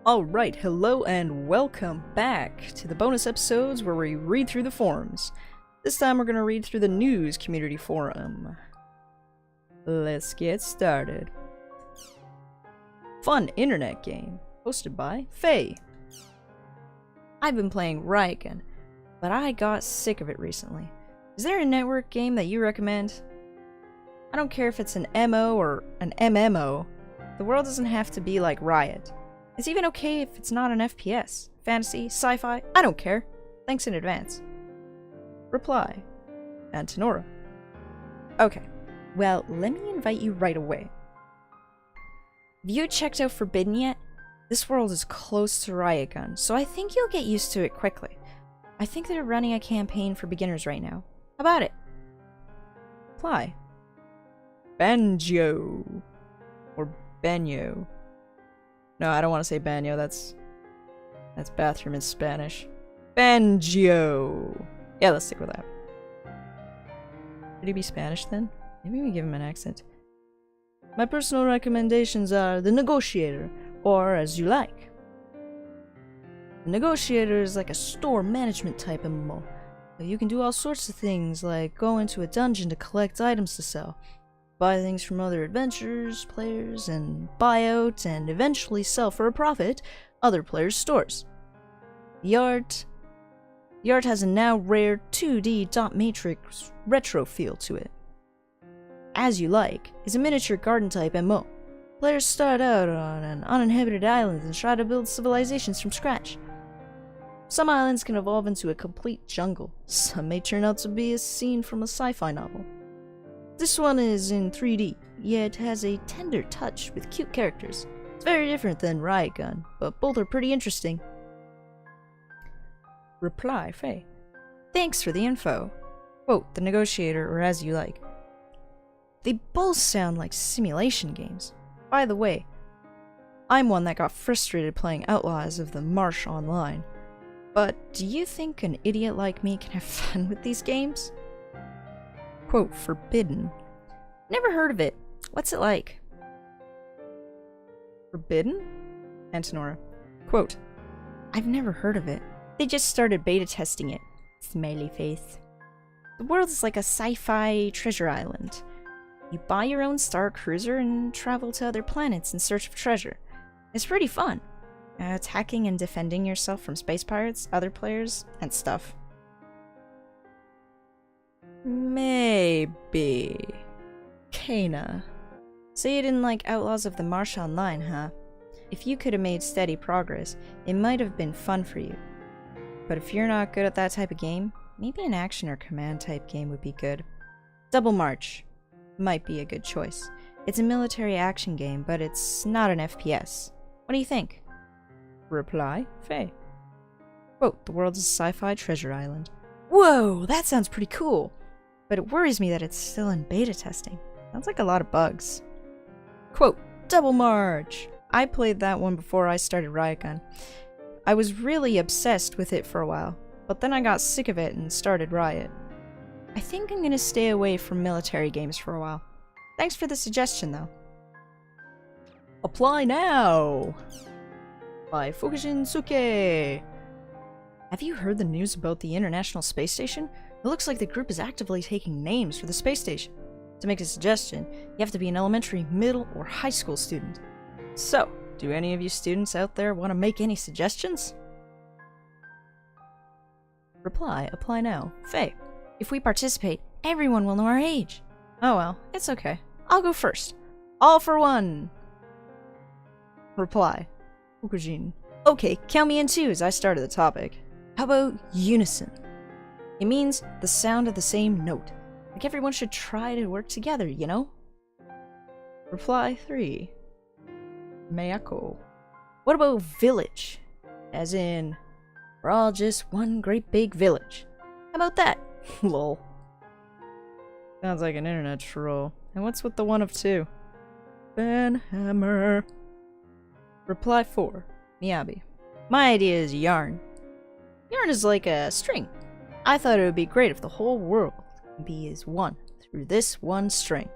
Alright, hello and welcome back to the bonus episodes where we read through the forums. This time we're going to read through the news community forum. Let's get started. Fun internet game, hosted by Faye. I've been playing Recode, but I got sick of it recently. Is there a network game that you recommend? I don't care if it's an MO or an MMO. The world doesn't have to be like Riot. It's even okay if it's not an FPS. Fantasy, sci-fi, I don't care. Thanks in advance. Reply. Antonora. Okay, well, let me invite you right away. Have you checked out Forbidden yet? This world is close to Recode, so I think you'll get used to it quickly. I think they're running a campaign for beginners right now. How about it? Reply. Banjo. Or Banyo. No, I don't want to say banyo, that's bathroom in Spanish. Banjo! Yeah, let's stick with that. Should he be Spanish then? Maybe we give him an accent. My personal recommendations are The Negotiator, or As You Like. The Negotiator is like a store management type MMO. You can do all sorts of things, like go into a dungeon to collect items to sell. Buy things from other adventurers, players, and buy out and eventually sell for a profit other players' stores. The art has a now rare 2D dot matrix retro feel to it. As You Like is a miniature garden type MMO. Players start out on an uninhabited island and try to build civilizations from scratch. Some islands can evolve into a complete jungle. Some may turn out to be a scene from a sci-fi novel. This one is in 3D, yet has a tender touch with cute characters. It's very different than Recode, but both are pretty interesting. Reply, Faye. Thanks for the info. Quote, The Negotiator, or As You Like. They both sound like simulation games. By the way, I'm one that got frustrated playing Outlaws of the Marsh online. But do you think an idiot like me can have fun with these games? Quote, Forbidden. Never heard of it. What's it like? Forbidden? Antonora. Quote, I've never heard of it. They just started beta testing it. Smiley face. The world is like a sci-fi treasure island. You buy your own star cruiser and travel to other planets in search of treasure. It's pretty fun. Attacking and defending yourself from space pirates, other players, and stuff. Maybe. Kana. So you didn't like Outlaws of the Marsh online, huh? If you could have made steady progress, it might have been fun for you. But if you're not good at that type of game, maybe an action or command type game would be good. Double March might be a good choice. It's a military action game, but it's not an FPS. What do you think? Reply, Faye. Quote, The world's a sci-fi treasure island. Whoa, that sounds pretty cool. But it worries me that it's still in beta testing. Sounds like a lot of bugs. Quote, Double March. I played that one before I started Recode. I was really obsessed with it for a while, but then I got sick of it and started Riot. I think I'm gonna stay away from military games for a while. Thanks for the suggestion, though. Apply now! By Fukujin Suke. Have you heard the news about the International Space Station? It looks like the group is actively taking names for the space station. To make a suggestion, you have to be an elementary, middle, or high school student. So, do any of you students out there want to make any suggestions? Reply, apply now. Faye. If we participate, everyone will know our age. Oh well, it's okay. I'll go first. All for one! Reply. Fukujin. Okay, count me in too as I started the topic. How about unison? It means the sound of the same note. Like everyone should try to work together, you know? Reply 3. Mayako. What about village? As in, we're all just one great big village. How about that? Lol. Sounds like an internet troll. And what's with the one of two? Ben Hammer. Reply 4. Miyabi. My idea is yarn. Yarn is like a string. I thought it would be great if the whole world could be as one through this one string.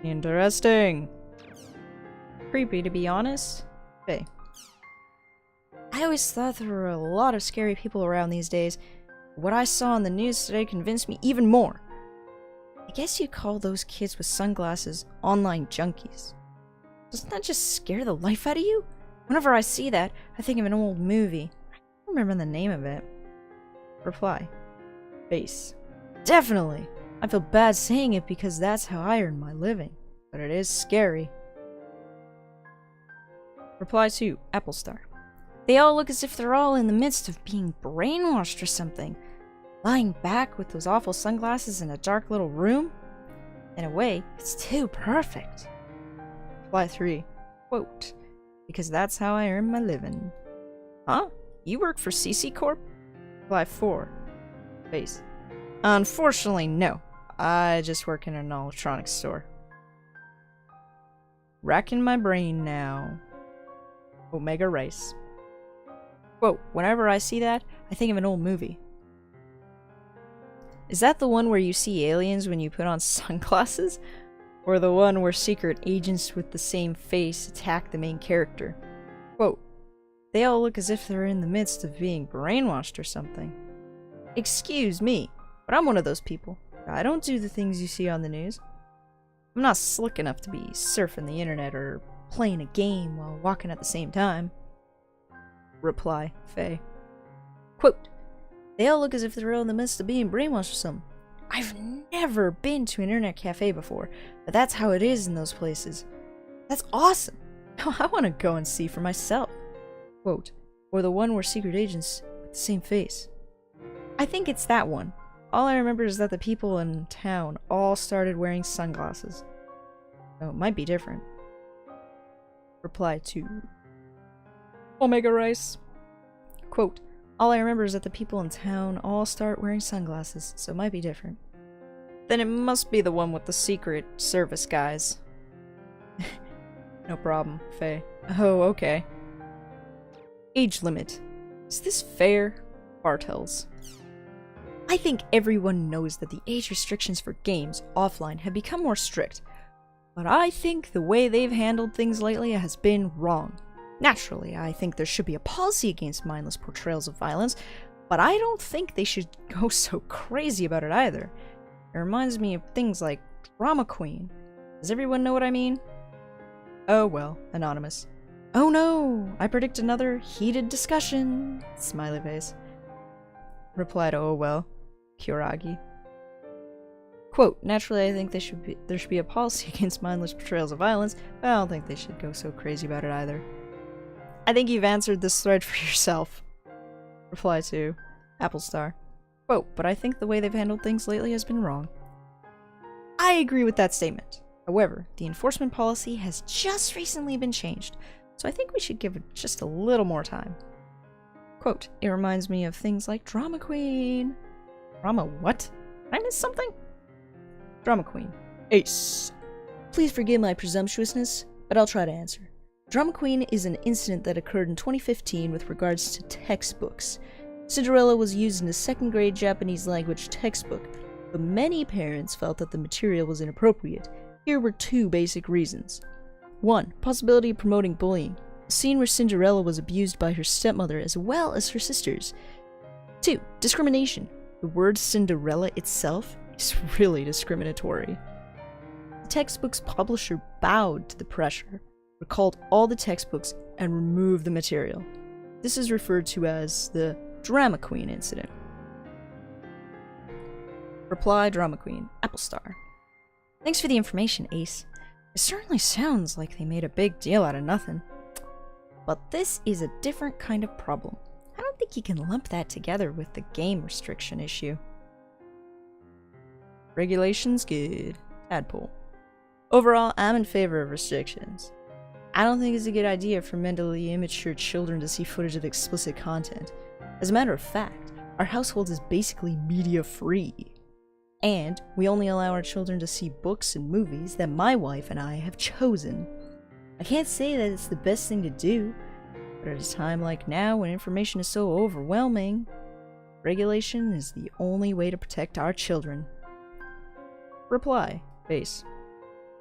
Interesting. Creepy, to be honest. Faye. I always thought there were a lot of scary people around these days. What I saw on the news today convinced me even more. I guess you'd call those kids with sunglasses online junkies. Doesn't that just scare the life out of you? Whenever I see that, I think of an old movie. I don't remember the name of it. Reply. Face. Definitely. I feel bad saying it because that's how I earn my living. But it is scary. Reply to Apple Star. They all look as if they're all in the midst of being brainwashed or something. Lying back with those awful sunglasses in a dark little room? In a way, it's too perfect. Reply 3. Quote. Because that's how I earn my living. Huh? You work for CC Corp? Reply 4. Face. Unfortunately, no. I just work in an electronics store. Racking my brain now. Omega Rice. Quote, whenever I see that, I think of an old movie. Is that the one where you see aliens when you put on sunglasses? Or the one where secret agents with the same face attack the main character? Quote, they all look as if they're in the midst of being brainwashed or something. Excuse me, but I'm one of those people. I don't do the things you see on the news. I'm not slick enough to be surfing the internet or playing a game while walking at the same time. Reply, Faye. Quote, they all look as if they're all in the midst of being brainwashed or something. I've never been to an internet cafe before, but that's how it is in those places. That's awesome. Now I want to go and see for myself. Quote, or the one where secret agents with the same face. I think it's that one. All I remember is that the people in town all started wearing sunglasses. So it might be different. Reply to Omega Rice. Quote, all I remember is that the people in town all start wearing sunglasses, so it might be different. Then it must be the one with the secret service guys. No problem, Faye. Oh, okay. Age limit. Is this fair? Bartels. I think everyone knows that the age restrictions for games offline have become more strict, but I think the way they've handled things lately has been wrong. Naturally, I think there should be a policy against mindless portrayals of violence, but I don't think they should go so crazy about it either. It reminds me of things like Drama Queen. Does everyone know what I mean? Oh well, Anonymous. Oh no, I predict another heated discussion. Smiley face. Reply to oh well, Kuragi. Quote, naturally I think there should be a policy against mindless portrayals of violence, but I don't think they should go so crazy about it either. I think you've answered this thread for yourself. Reply to Apple Star. Quote, but I think the way they've handled things lately has been wrong. I agree with that statement. However, the enforcement policy has just recently been changed, so I think we should give it just a little more time. Quote, it reminds me of things like Drama Queen. Drama what? Did I miss something? Drama Queen. Ace. Please forgive my presumptuousness, but I'll try to answer. Drama Queen is an incident that occurred in 2015 with regards to textbooks. Cinderella was used in a second-grade Japanese language textbook, but many parents felt that the material was inappropriate. Here were two basic reasons. 1. Possibility of promoting bullying. A scene where Cinderella was abused by her stepmother as well as her sisters. 2. Discrimination. The word Cinderella itself is really discriminatory. The textbook's publisher bowed to the pressure, recalled all the textbooks, and removed the material. This is referred to as the Drama Queen incident. Reply Drama Queen, Apple Star. Thanks for the information, Ace. It certainly sounds like they made a big deal out of nothing. But this is a different kind of problem. I don't think you can lump that together with the game restriction issue. Regulations good. Tadpole. Overall, I'm in favor of restrictions. I don't think it's a good idea for mentally immature children to see footage of explicit content. As a matter of fact, our household is basically media-free. And we only allow our children to see books and movies that my wife and I have chosen. I can't say that it's the best thing to do, but at a time like now when information is so overwhelming, regulation is the only way to protect our children. Reply, Face.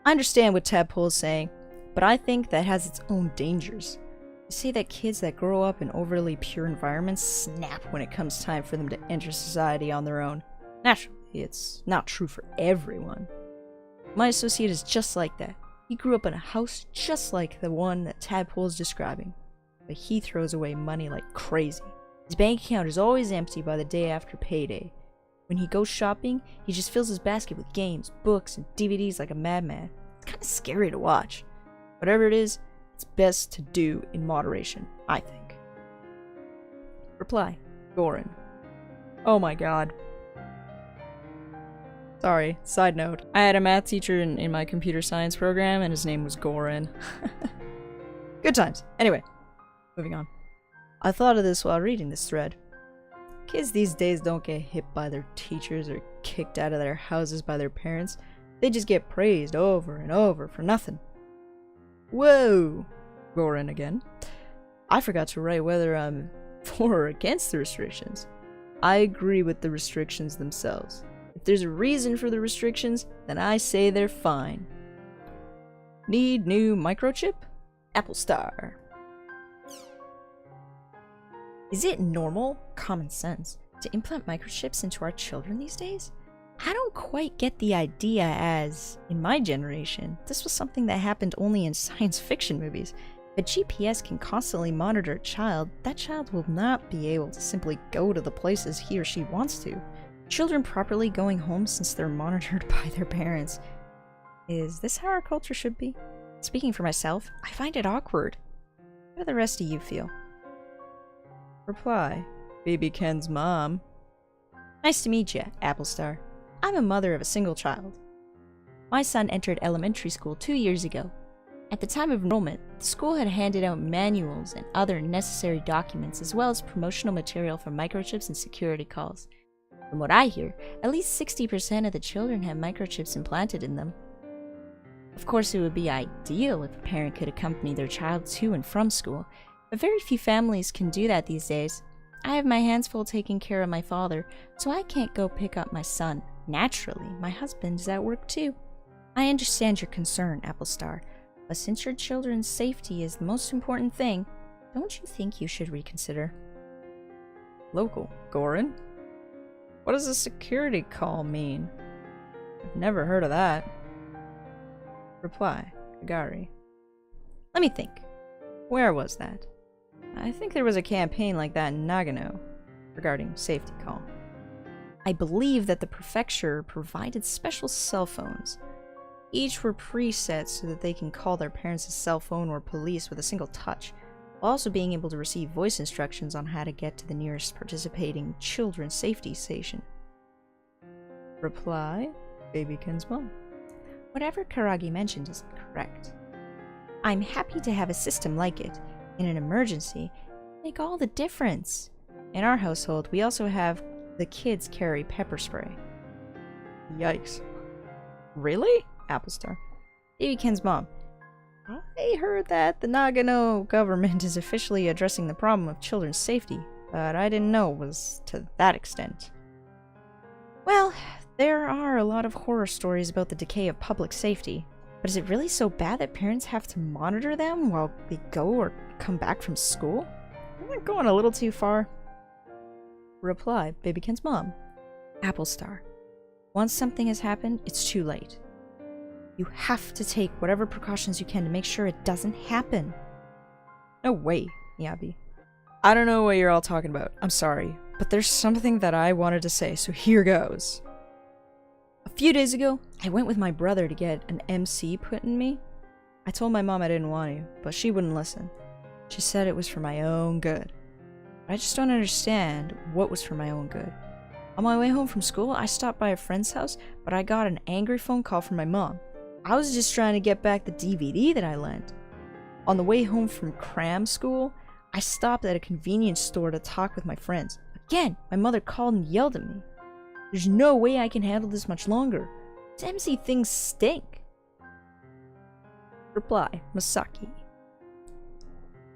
I understand what Tadpole is saying, but I think that has its own dangers. They say that kids that grow up in overly pure environments snap when it comes time for them to enter society on their own. Naturally, it's not true for everyone. My associate is just like that. He grew up in a house just like the one that Tadpole is describing, but he throws away money like crazy. His bank account is always empty by the day after payday. When he goes shopping, he just fills his basket with games, books, and DVDs like a madman. It's kind of scary to watch. Whatever it is, it's best to do in moderation, I think. Reply, Goran. Oh my god. Sorry, side note. I had a math teacher in my computer science program, and his name was Goran. Good times. Anyway, moving on. I thought of this while reading this thread. Kids these days don't get hit by their teachers or kicked out of their houses by their parents. They just get praised over and over for nothing. Whoa! Goran again. I forgot to write whether I'm for or against the restrictions. I agree with the restrictions themselves. If there's a reason for the restrictions, then I say they're fine. Need new microchip? Apple Star. Is it normal, common sense, to implant microchips into our children these days? I don't quite get the idea as, in my generation, this was something that happened only in science fiction movies. If a GPS can constantly monitor a child, that child will not be able to simply go to the places he or she wants to. Children properly going home since they're monitored by their parents. Is this how our culture should be? Speaking for myself, I find it awkward. How do the rest of you feel? Reply, Baby Ken's mom. Nice to meet you, Applestar. I'm a mother of a single child. My son entered elementary school 2 years ago. At the time of enrollment, the school had handed out manuals and other necessary documents as well as promotional material for microchips and security calls. From what I hear, at least 60% of the children have microchips implanted in them. Of course, it would be ideal if a parent could accompany their child to and from school, but very few families can do that these days. I have my hands full taking care of my father, so I can't go pick up my son. Naturally, my husband is at work too. I understand your concern, Applestar, but since your children's safety is the most important thing, don't you think you should reconsider? Local, Goran? What does a security call mean? I've never heard of that. Reply, Kagari. Let me think. Where was that? I think there was a campaign like that in Nagano regarding safety call. I believe that the prefecture provided special cell phones. Each were preset so that they can call their parents' cell phone or police with a single touch, while also being able to receive voice instructions on how to get to the nearest participating children's safety station. Reply, Baby Ken's mom. Whatever Karagi mentioned is correct. I'm happy to have a system like it. In an emergency, make all the difference. In our household, we also have the kids carry pepper spray. Yikes. Really? Applestar. Baby Ken's mom. I heard that the Nagano government is officially addressing the problem of children's safety, but I didn't know it was to that extent. Well, there are a lot of horror stories about the decay of public safety, but is it really so bad that parents have to monitor them while they go or come back from school? Isn't that going a little too far? Reply, Baby Ken's mom. Applestar. Once something has happened, it's too late. You have to take whatever precautions you can to make sure it doesn't happen. No way, Miyabi. I don't know what you're all talking about. I'm sorry, but there's something that I wanted to say, so here goes. A few days ago, I went with my brother to get an MC put in me. I told my mom I didn't want to, but she wouldn't listen. She said it was for my own good. I just don't understand what was for my own good. On my way home from school, I stopped by a friend's house, but I got an angry phone call from my mom. I was just trying to get back the DVD that I lent. On the way home from cram school, I stopped at a convenience store to talk with my friends. Again, my mother called and yelled at me. There's no way I can handle this much longer. These MC things stink. Reply, Masaki.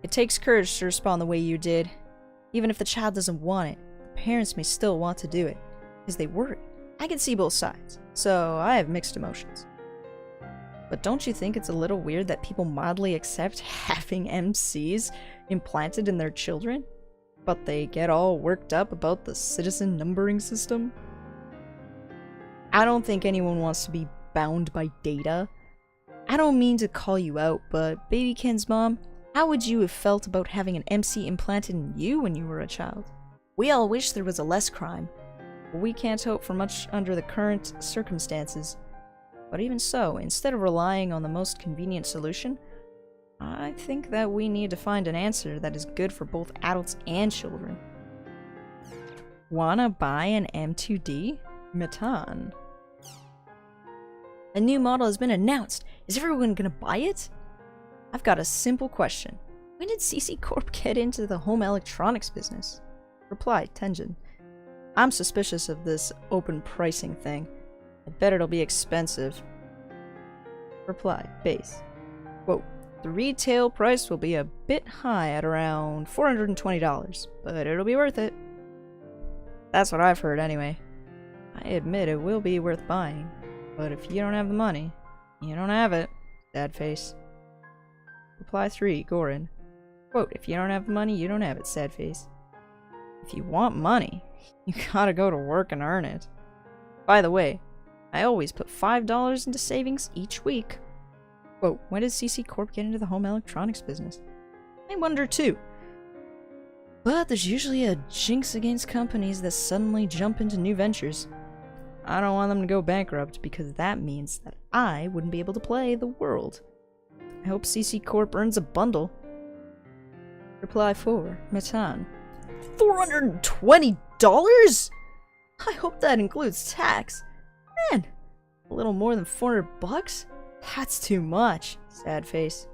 It takes courage to respond the way you did. Even if the child doesn't want it, the parents may still want to do it, because they worry. I can see both sides, so I have mixed emotions. But don't you think it's a little weird that people mildly accept having MCs implanted in their children? But they get all worked up about the citizen numbering system? I don't think anyone wants to be bound by data. I don't mean to call you out, but Baby Ken's mom, how would you have felt about having an MC implanted in you when you were a child? We all wish there was a less crime, but we can't hope for much under the current circumstances. But even so, instead of relying on the most convenient solution, I think that we need to find an answer that is good for both adults and children. Wanna buy an M2D? Matan. A new model has been announced. Is everyone gonna buy it? I've got a simple question. When did CC Corp get into the home electronics business? Reply, Tenjin. I'm suspicious of this open pricing thing. I bet it'll be expensive. Reply, Base. Quote, the retail price will be a bit high at around $420, but it'll be worth it. That's what I've heard anyway. I admit it will be worth buying, but if you don't have the money, you don't have it. Sad face. Reply 3, Gorin. Quote, if you don't have the money, you don't have it, sad face. If you want money, you gotta go to work and earn it. By the way, I always put $5 into savings each week. Quote, when did CC Corp get into the home electronics business? I wonder too. But there's usually a jinx against companies that suddenly jump into new ventures. I don't want them to go bankrupt because that means that I wouldn't be able to play the world. I hope CC Corp earns a bundle. Reply 4, Matan. $420? I hope that includes tax. Man, a little more than $400? That's too much. Sad face.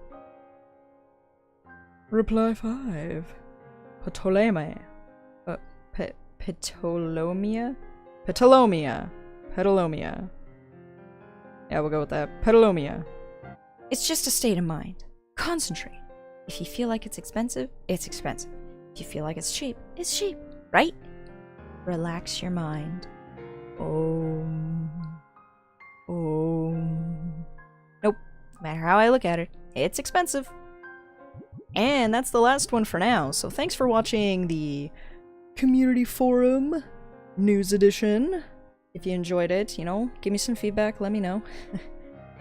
Reply 5. Ptolemy. Ptolomia? Ptolomia. Ptolomia. Yeah, we'll go with that. Ptolomia. It's just a state of mind. Concentrate. If you feel like it's expensive, it's expensive. If you feel like it's cheap, right? Relax your mind. Nope. No matter how I look at it, it's expensive. And that's the last one for now. So thanks for watching the Community Forum News Edition. If you enjoyed it, you know, give me some feedback, let me know.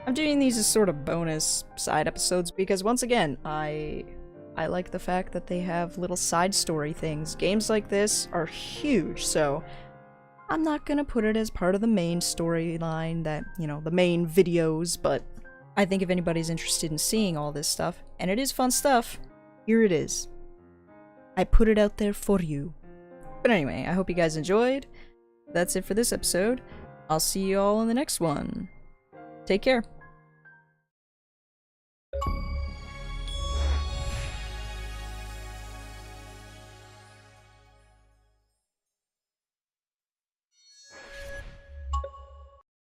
I'm doing these as sort of bonus side episodes because, once again, I like the fact that they have little side story things. Games like this are huge, so I'm not gonna put it as part of the main storyline that, you know, the main videos, but I think if anybody's interested in seeing all this stuff, and it is fun stuff, here it is. I put it out there for you. But anyway, I hope you guys enjoyed. That's it for this episode. I'll see you all in the next one. Take care.